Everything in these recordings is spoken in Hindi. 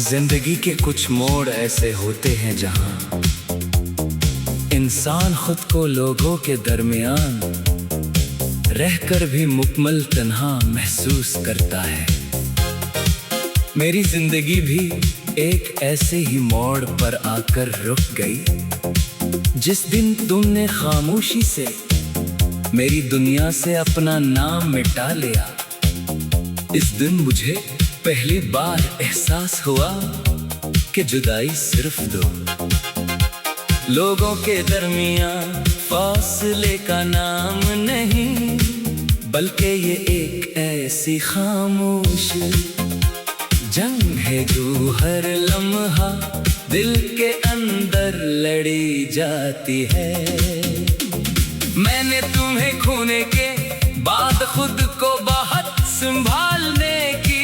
जिंदगी के कुछ मोड़ ऐसे होते हैं जहां इंसान खुद को लोगों के दरमियान रहकर भी मुकम्मल तन्हा महसूस करता है। मेरी जिंदगी भी एक ऐसे ही मोड़ पर आकर रुक गई जिस दिन तुमने खामोशी से मेरी दुनिया से अपना नाम मिटा लिया। इस दिन मुझे पहली बार एहसास हुआ कि जुदाई सिर्फ दो लोगों के दरमियान फासले का नाम नहीं, बल्कि ये एक ऐसी खामोश जंग है जो हर लम्हा दिल के अंदर लड़ी जाती है। मैंने तुम्हें खोने के बाद खुद को बहुत संभालने की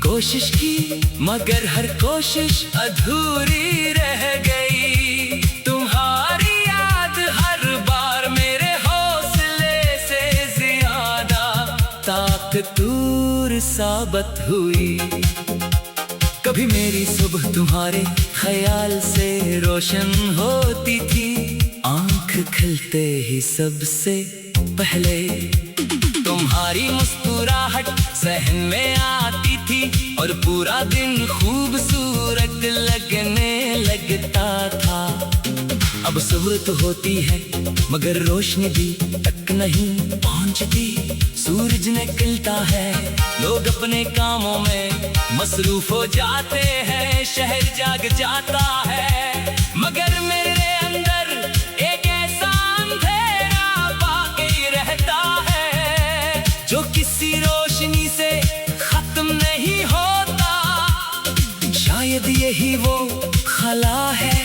कोशिश की, मगर हर कोशिश अधूरी रह गई। तुम्हारी याद हर बार मेरे हौसले से ज्यादा ताकतवर साबित हुई। कभी मेरी सुबह तुम्हारे ख्याल से रोशन होती थी, आंख खिलते ही सबसे पहले तुम्हारी मुस्कुराहट सहन में आती थी और पूरा दिन खूबसूरत लगने लगता था। अब सुबह तो होती है मगर रोशनी भी तक नहीं पहुंचती। सूरज निकलता है, लोग अपने कामों में मसरूफ हो जाते हैं, शहर जाग जाता है, मगर मेरे अंदर एक ऐसा अंधेरा बाकी रहता है जो किसी रोशनी से खत्म नहीं होता। शायद यही वो खला है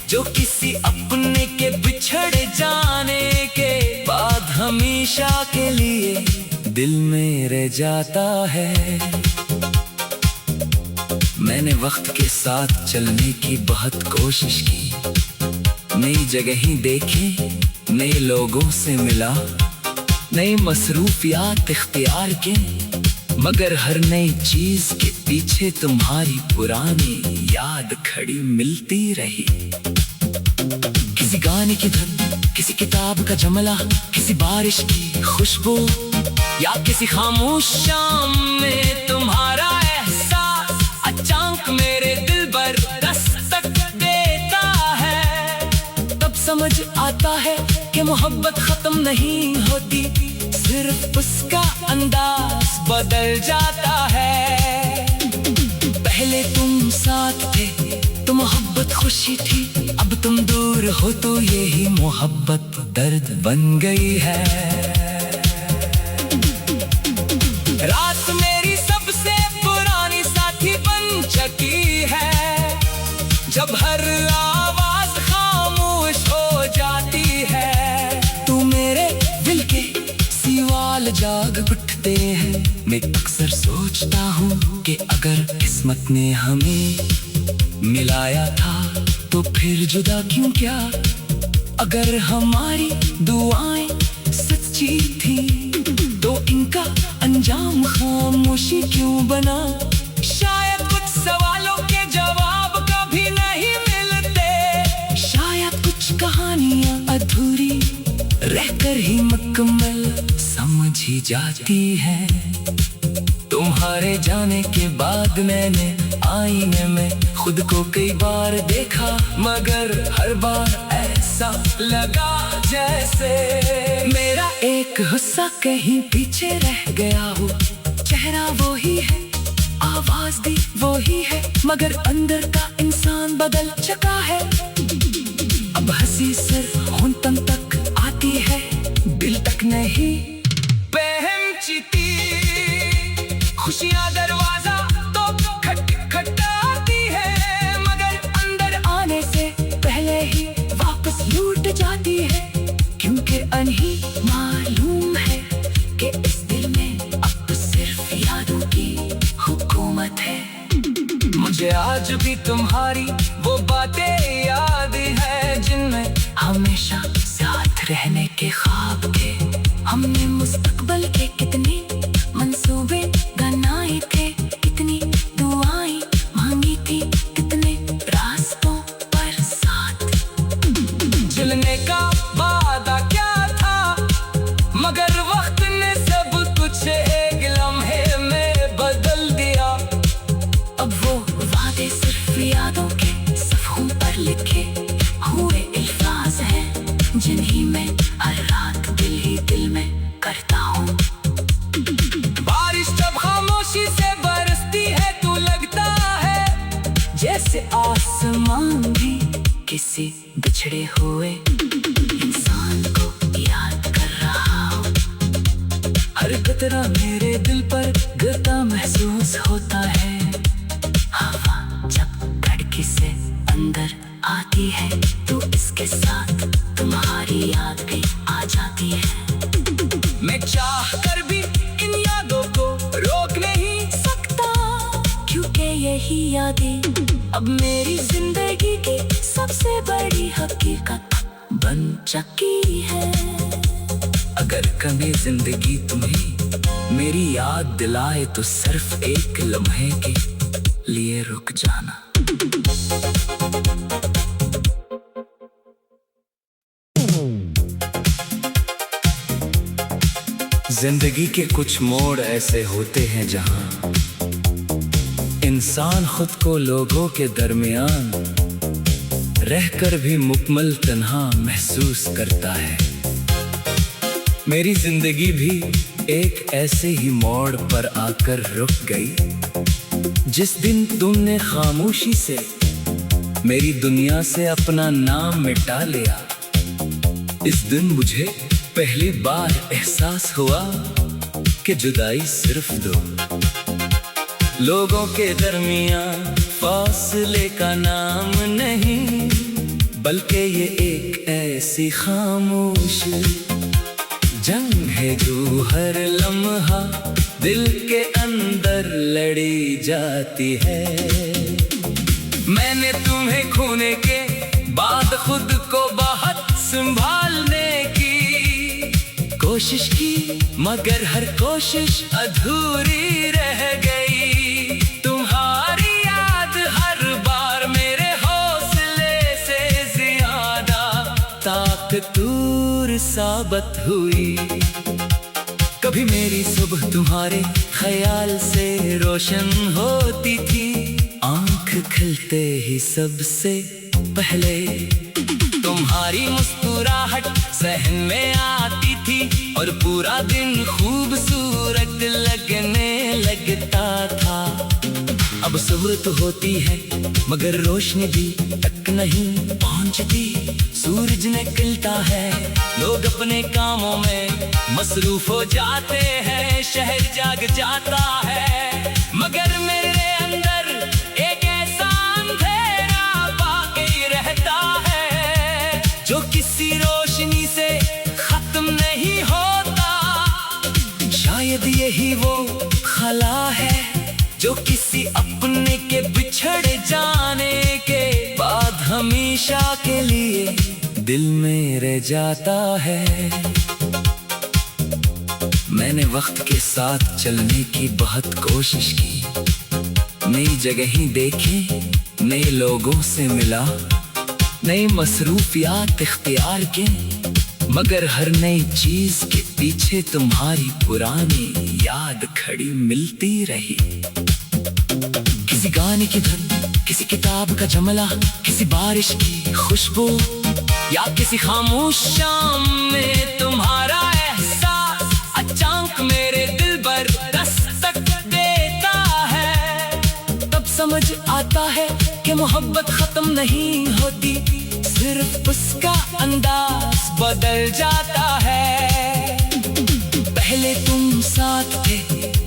जो किसी अपने के बिछड़ जाने के बाद हमेशा के लिए दिल में रह जाता है। मैंने वक्त के साथ चलने की बहुत कोशिश की, नई जगहें देखी, नए लोगों से मिला, नई मसरूफियात इख्तियार की, मगर हर नई चीज के पीछे तुम्हारी पुरानी याद खड़ी मिलती रही। किसी गाने की धुन, किसी किताब का जमला, किसी बारिश की खुशबू या किसी खामोश शाम में तुम्हारा एहसास अचानक मेरे दिल पर दस्तक देता है। तब समझ आता है कि मोहब्बत खत्म नहीं होती, सिर्फ उसका अंदाज बदल जाता है। पहले तुम साथ थे तो मोहब्बत खुशी थी, अब तुम दूर हो तो यही मोहब्बत दर्द बन गई है। रात मेरी सबसे पुरानी साथी बन चुकी है, जब हर आवाज खामोश हो जाती है। तू मेरे दिल के सवाल जाग उठते हैं। मैं अक्सर सोचता हूँ कि अगर किस्मत ने हमें मिलाया था तो फिर जुदा क्यों क्या। अगर हमारी दुआएं सच्ची थी तो इनका अंजाम खामोशी क्यों बना। शायद कुछ सवालों के जवाब कभी नहीं मिलते, शायद कुछ कहानियां अधूरी रहकर ही मुकम्मल समझ ही जाती है। तुम्हारे जाने के बाद मैंने आईने में खुद को कई बार देखा, मगर हर बार ऐसा लगा जैसे मेरा एक हिस्सा कहीं पीछे रह गया हो। चेहरा वो ही है, आवाज भी वो ही है, मगर अंदर का इंसान बदल चुका है। अब हंसी सिर्फ होंठों तक आती है, दिल तक नहीं पहुंचती। खुशियां दरवाजा तो खटखटाती है, मगर अंदर आने से पहले ही वापस लूट जाती है। क्योंकि अनही मालूम है कि इस दिल में अब तो सिर्फ यादों की हुकूमत है। मुझे आज भी तुम्हारी वो बातें याद है जिनमें हमेशा साथ रहने के ख्वाब थे। हमने मुस्तकबिल के कितने मंसूबे बनाए थे, कितनी दुआएं बिछड़े हुए इंसान को याद कर रहा हूँ। हर कतरा मेरे दिल पर गिरता महसूस होता है। हवा जब खिड़की से अंदर आती है तो इसके साथ तुम्हारी याद भी आ जाती है। मैं चाह कर भी इन यादों को रोक नहीं सकता, क्योंकि यही यादें अब मेरी जिंदगी की सबसे बड़ी हकीकत बन चुकी है। अगर कभी जिंदगी तुम्हें मेरी याद दिलाए तो सिर्फ एक लम्हे के लिए रुक जाना। जिंदगी के कुछ मोड़ ऐसे होते हैं जहां इंसान खुद को लोगों के दरमियान रहकर भी मुकम्मल तन्हा महसूस करता है। मेरी जिंदगी भी एक ऐसे ही मोड़ पर आकर रुक गई जिस दिन तुमने खामोशी से मेरी दुनिया से अपना नाम मिटा लिया। इस दिन मुझे पहली बार एहसास हुआ कि जुदाई सिर्फ दो लोगों के दरमियान फासले का नाम नहीं, बल्कि ये एक ऐसी खामोश जंग है जो हर लम्हा दिल के अंदर लड़ी जाती है। मैंने तुम्हें खोने के बाद खुद को बहुत संभालने की कोशिश की, मगर हर कोशिश अधूरी रह गई। तुम्हारी याद हर बार मेरे हौसले से ज्यादा ताकतवर साबित हुई। कभी मेरी सुबह तुम्हारे ख्याल से रोशन होती थी, आंख खुलते ही सबसे पहले तुम्हारी मुस्कुराहट सहन में आती थी और पूरा दिन खूबसूरत लगने लगता था। अब सुबह तो होती है मगर रोशनी भी तक नहीं पहुंचती। सूरज निकलता है, लोग अपने कामों में मसरूफ हो जाते हैं, शहर जाग जाता है, मगर मेरे अंदर एक ऐसा अंधेरा बाकी रहता है जो किसी रोशनी से खत्म नहीं होता। शायद यही वो खला है जो किसी अपने के बिछड़ जाने के बाद हमेशा के लिए दिल में रह जाता है। मैंने वक्त के साथ चलने की बहुत कोशिश की, नई जगहें देखी, नए लोगों से मिला, नई मसरूफियात इख्तियार की, मगर हर नई चीज के पीछे तुम्हारी पुरानी याद खड़ी मिलती रही। किसी गाने की धुन, किसी किताब का जमला, किसी बारिश की खुशबू या किसी खामोश शाम में तुम्हारा एहसास अचानक मेरे दिल पर दस्तक देता है। तब समझ आता है कि मोहब्बत खत्म नहीं होती, सिर्फ उसका अंदाज बदल जाता है। पहले तुम साथ थे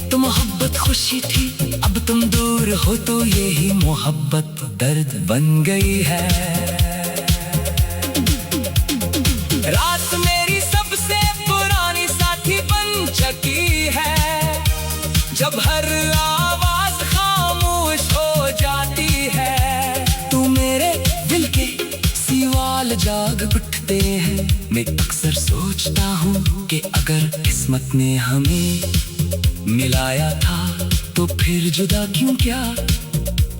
तो मोहब्बत खुशी थी, अब तुम दूर हो तो यही मोहब्बत दर्द बन गई है। रात मेरी सबसे पुरानी साथी बन चुकी है, जब हर आवाज खामोश हो जाती है। तू मेरे दिल के सवाल जाग उठते हैं। मैं अक्सर सोचता हूँ कि अगर किस्मत ने हमें मिलाया था तो फिर जुदा क्यों क्या।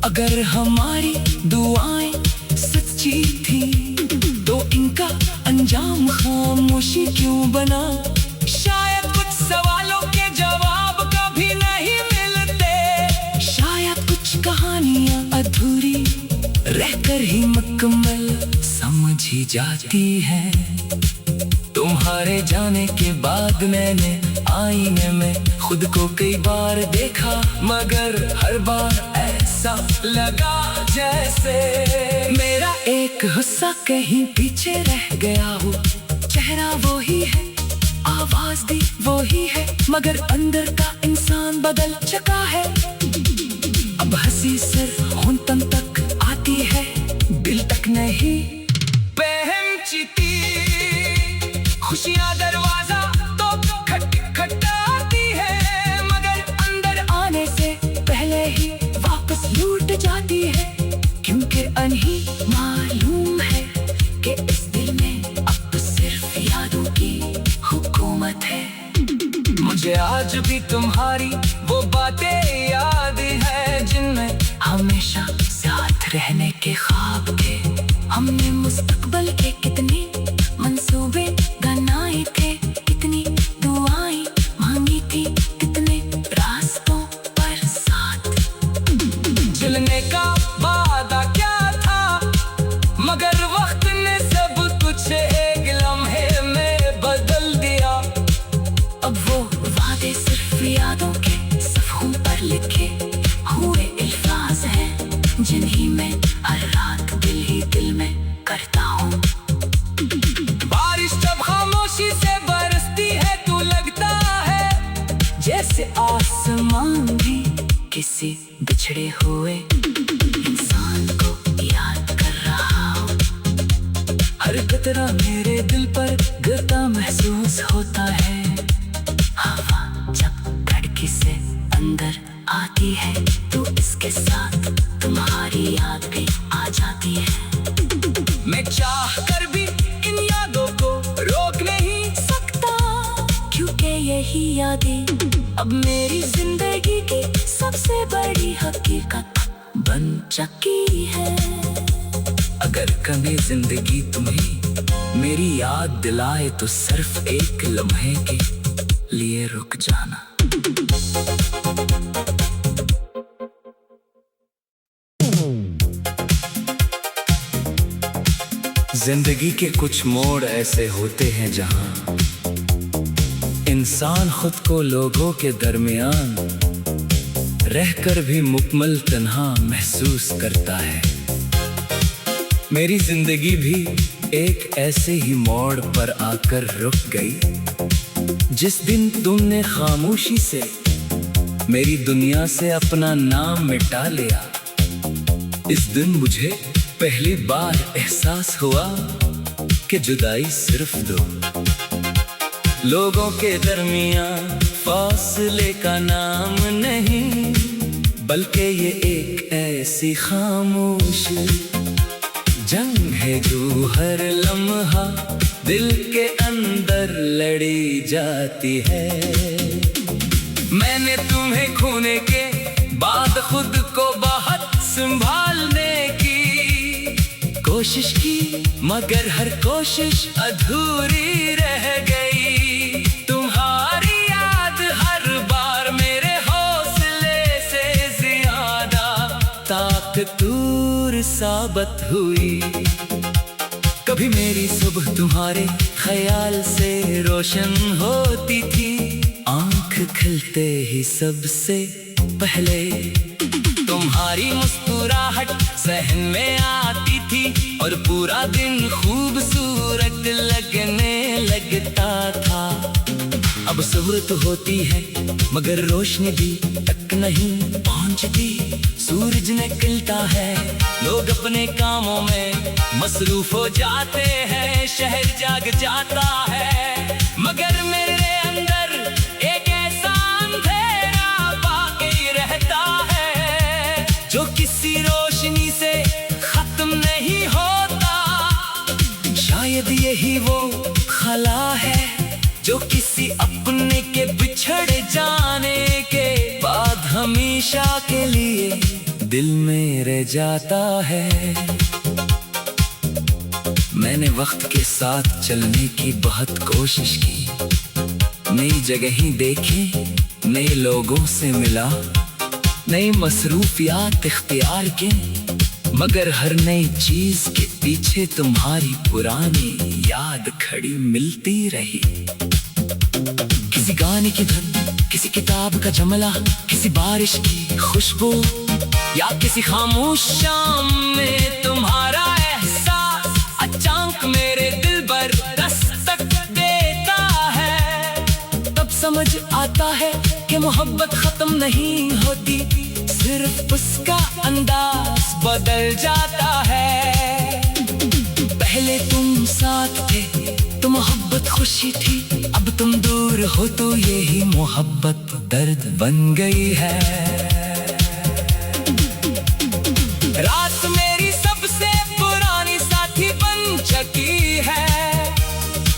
अगर हमारी दुआएं सच्ची थी तो इनका अंजाम खामोशी क्यों बना। शायद कुछ सवालों के जवाब कभी नहीं मिलते, शायद कुछ कहानियां अधूरी रहकर ही मुकम्मल समझ ही जाती है। तुम्हारे जाने के बाद मैंने आईने में खुद को कई बार देखा, मगर हर बार ऐसा सा लगा जैसे मेरा एक हिस्सा कहीं पीछे रह गया हो। चेहरा वो ही है, आवाज भी वो ही है, मगर अंदर का इंसान बदल चुका है। अब हंसी सिर्फ होंठों तक आती है, दिल तक नहीं पहुंचती। खुशियाँ दरवाजा तो खटखटाती है, मगर अंदर आने से पहले ही वापस लूट जाती है। क्योंकि अनही मालूम है कि इस दिल में अब सिर्फ यादों की हुकूमत है। मुझे आज भी तुम्हारी वो बातें याद है, जिनमें हमेशा साथ रहने के ख्वाब थे। हमने मुस्तकबल के कितने मंसूबे बनाए थे, कितनी दुआएं मांगी थी, कितने रास्तों पर साथ चलने का वादा क्या था, मगर वक्त ने सब कुछ एक लम्हे में बदल दिया। अब वो वादे सिर्फ यादों के सफ़ों पर लिखे हुए अल्फाज हैं, जिन्हीं में हर रात दिल ही दिल में करता हूँ। बारिश जब खामोशी से बरसती है तो लगता है जैसे आसमान भी किसी बिछड़े हुए इंसान को याद कर रहा हो। हर कतरा मेरे दिल पर गिरता महसूस होता है। हवा जब धड़की से अंदर आती है तो इसके साथ तुम्हारी याद भी आ जाती है। मैं चाह कर भी इन यादों को रोक नहीं सकता, क्योंकि यही यादें अब मेरी जिंदगी की सबसे बड़ी हकीकत बन चुकी है। अगर कभी जिंदगी तुम्हें मेरी याद दिलाए तो सिर्फ एक लम्हे के लिए रुक जाना। जिंदगी के कुछ मोड़ ऐसे होते हैं जहां इंसान खुद को लोगों के दरमियान रहकर भी मुकम्मल तन्हा महसूस करता है। मेरी जिंदगी भी एक ऐसे ही मोड़ पर आकर रुक गई, जिस दिन तुमने खामोशी से मेरी दुनिया से अपना नाम मिटा लिया। इस दिन मुझे पहली बार एहसास हुआ कि जुदाई सिर्फ दो लोगों के दरमियां फासले का नाम नहीं, बल्कि ये एक ऐसी खामोश जंग है जो हर लम्हा दिल के अंदर लड़ी जाती है। मैंने तुम्हें खोने के बाद खुद को बहुत संभालने की कोशिश की, मगर हर कोशिश अधूरी रह गई। तुम्हारी याद हर बार मेरे हौसले से ज्यादा ताकतवर साबित हुई। कभी मेरी सुबह तुम्हारे ख्याल से रोशन होती थी, आंख खुलते ही सबसे पहले तुम्हारी मुस्कुराहट सहन में आती थी और पूरा दिन खूबसूरत लगने लगता था। अब सब्र तो होती है मगर रोशनी भी तक नहीं पहुंचती। सूरज निकलता है, लोग अपने कामों में मसरूफ हो जाते हैं, शहर जाग जाता है, मगर मेरे अंदर एक ऐसा अंधेरा बाकी रहता है जो किसी रोशनी से खत्म नहीं होता। शायद यही वो खला है जो किसी अपने के बिछड़ जाने के बाद हमेशा के लिए दिल में रह जाता है। मैंने वक्त के साथ चलने की बहुत कोशिश की, नई जगहें देखी, नए लोगों से मिला, नई मसरूफियात इख्तियार की, मगर हर नई चीज के पीछे तुम्हारी पुरानी याद खड़ी मिलती रही। किसी गाने की धुन, किसी किताब का जमला, किसी बारिश की खुशबू, या किसी खामोश शाम में तुम्हारा एहसास अचानक मेरे दिल पर दस्तक देता है। तब समझ आता है कि मोहब्बत खत्म नहीं होती, सिर्फ उसका अंदाज बदल जाता है। पहले तुम साथ थे तो मोहब्बत खुशी थी, अब तुम दूर हो तो यही मोहब्बत दर्द बन गई है। रात मेरी सबसे पुरानी साथी बन चुकी है,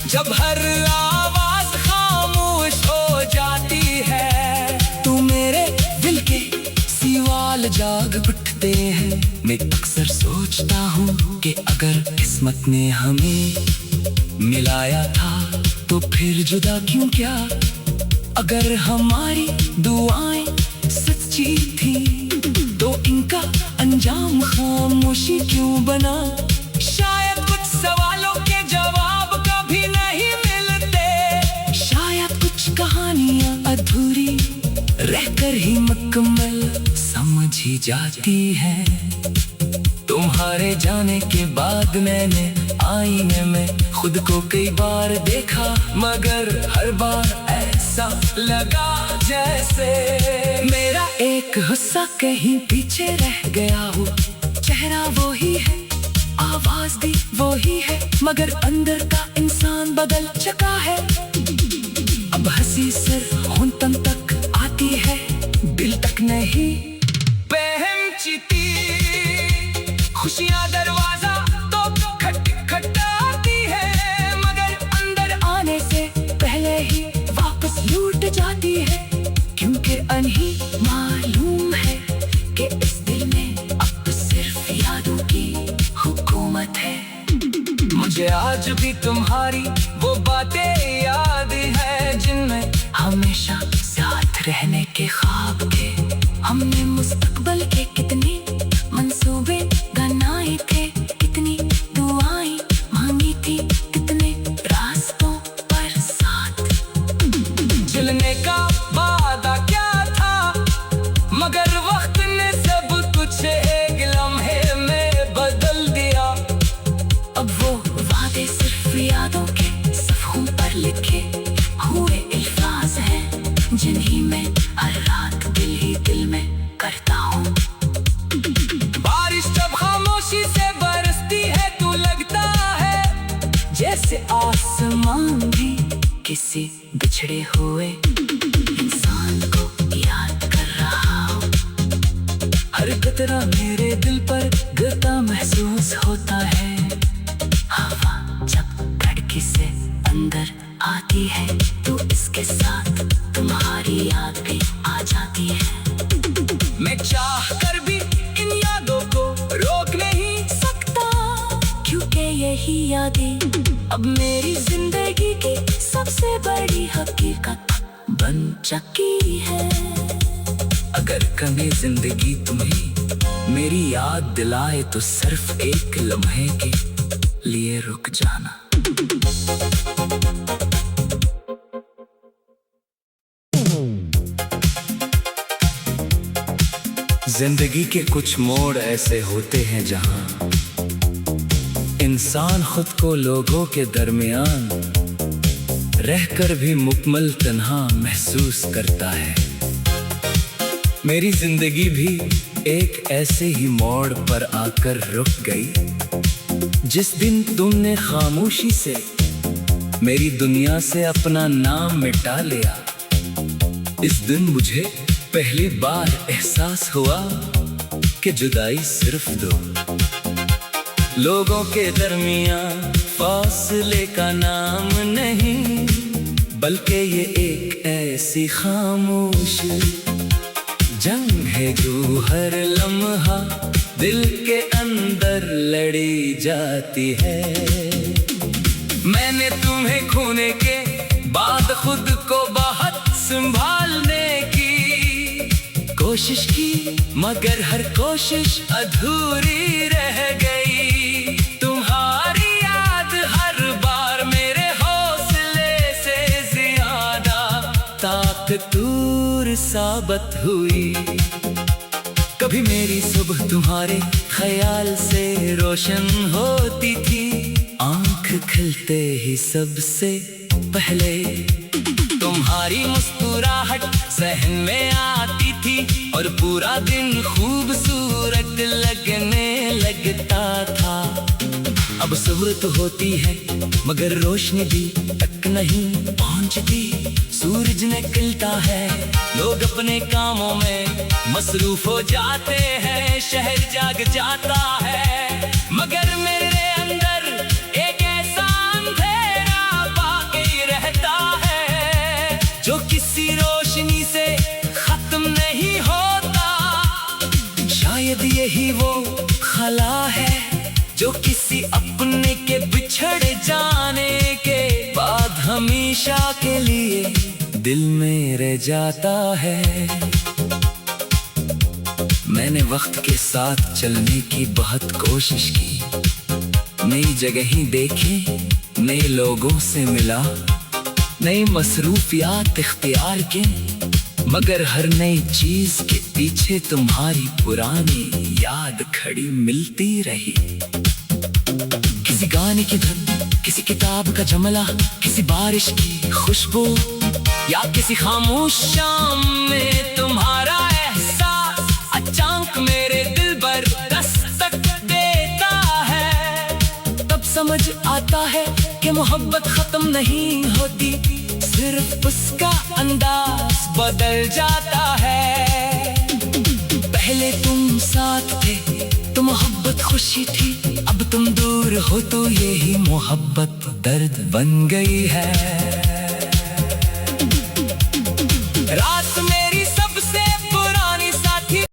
जब हर आवाज खामोश हो जाती है। तू मेरे दिल के सवाल जाग उठते हैं, मैं अक्सर सोचता हूँ कि अगर किस्मत ने हमें मिलाया था तो फिर जुदा क्यों क्या। अगर हमारी दुआएं सच्ची थी तो इनका अंजाम खामोशी क्यों बना। शायद कुछ सवालों के जवाब कभी नहीं मिलते, शायद कुछ कहानियां अधूरी रहकर ही मुकम्मल समझ ही जाती है। तुम्हारे जाने के बाद मैंने आईने में खुद को कई बार देखा, मगर हर बार ऐसा लगा जैसे मेरा एक हिस्सा कहीं पीछे रह गया हो। चेहरा वो ही है, आवाज भी वो ही है, मगर अंदर का इंसान बदल चुका है। अब हंसी सिर्फ होंठों तक आती है, दिल तक नहीं पहुंचती। खुशियां दरवाजा तो खटखटाती है, मगर अंदर आने से पहले ही वापस लूट जाती है। क्योंकि अनही मालूम है कि इस दिल में अब सिर्फ यादों की हुकूमत है। मुझे आज भी तुम्हारी वो बातें याद है, जिनमें हमेशा साथ रहने के ख्वाब थे। हमने मुस्तकबिल के कितने मंसूबे बनाए थे, कितनी दुआएं मांगी थी, कितने रास्तों पर साथ चलने का वादा क्या था, मगर वक्त ने सब कुछ एक लम्हे में बदल दिया। अब वो वादे सिर्फ यादों के सफ़ों पर लिखे हुए अल्फाज हैं, जिन्हीं में हर रात दिल ही दिल में करता हूँ। बारिश जब खामोशी से बरसती है तो लगता है जैसे आसमान भी किसी बिछड़े हुए इंसान को याद कर रहा हो। हर कतरा मेरे दिल पर गिरता महसूस होता है। हवा जब धड़की से अंदर आती है तो इसके साथ तुम्हारी याद भी आ जाती है। मैं चाह कर भी इन यादों को रोक नहीं सकता, क्योंकि यही यादें अब मेरी जिंदगी की सबसे बड़ी हकीकत बन चुकी है। अगर कभी जिंदगी तुम्हें मेरी याद दिलाए तो सिर्फ एक लम्हे के लिए रुक जाना। जिंदगी के कुछ मोड़ ऐसे होते हैं जहां इंसान खुद को लोगों के दरमियान रहकर भी मुकम्मल तन्हा महसूस करता है। मेरी जिंदगी भी एक ऐसे ही मोड़ पर आकर रुक गई, जिस दिन तुमने खामोशी से मेरी दुनिया से अपना नाम मिटा लिया। इस दिन मुझे पहली बार एहसास हुआ कि जुदाई सिर्फ दो लोगों के दरमियां फासले का नाम नहीं, बल्कि ये एक ऐसी खामोश जंग है जो हर लम्हा दिल के अंदर लड़ी जाती है। मैंने तुम्हें खोने के बाद खुद को बहुत संभालने की कोशिश की, मगर हर कोशिश अधूरी रह गई। तुम्हारी याद हर बार मेरे हौसले से ज्यादा ताकतूर साबित हुई। कभी मेरी सुबह तुम्हारे ख्याल से रोशन होती थी, आंख खिलते ही सबसे पहले तुम्हारी मुस्कुराहट ज़हन में आती थी और पूरा दिन खूबसूरत लगने लगता था। अब सूरत होती है मगर रोशनी भी तक नहीं पहुंचती, सूरज निकलता है, लोग अपने कामों में मसरूफ हो जाते हैं, शहर जाग जाता है, मगर मेरे अंदर एक ऐसा अंधेरा बाकी रहता है जो किसी रोशनी से खत्म नहीं होता। शायद यही वो खला है जो किसी अपने के बिछड़ जाने के बाद हमेशा के लिए दिल में रह जाता है। मैंने वक्त के साथ चलने की बहुत कोशिश की, नई जगहें देखी, नए लोगों से मिला, नई मसरूफियात इख्तियार की, मगर हर नई चीज के पीछे तुम्हारी पुरानी याद खड़ी मिलती रही। किसी गाने की धुन, किसी किताब का जमला, किसी बारिश की खुशबू या किसी खामोश शाम में तुम्हारा एहसास अचानक मेरे दिल पर दस्तक देता है। तब समझ आता है कि मोहब्बत खत्म नहीं होती, सिर्फ उसका अंदाज बदल जाता है। पहले तुम साथ थे तो मोहब्बत खुशी थी, अब तुम दूर हो तो यही मोहब्बत दर्द बन गई है। रात में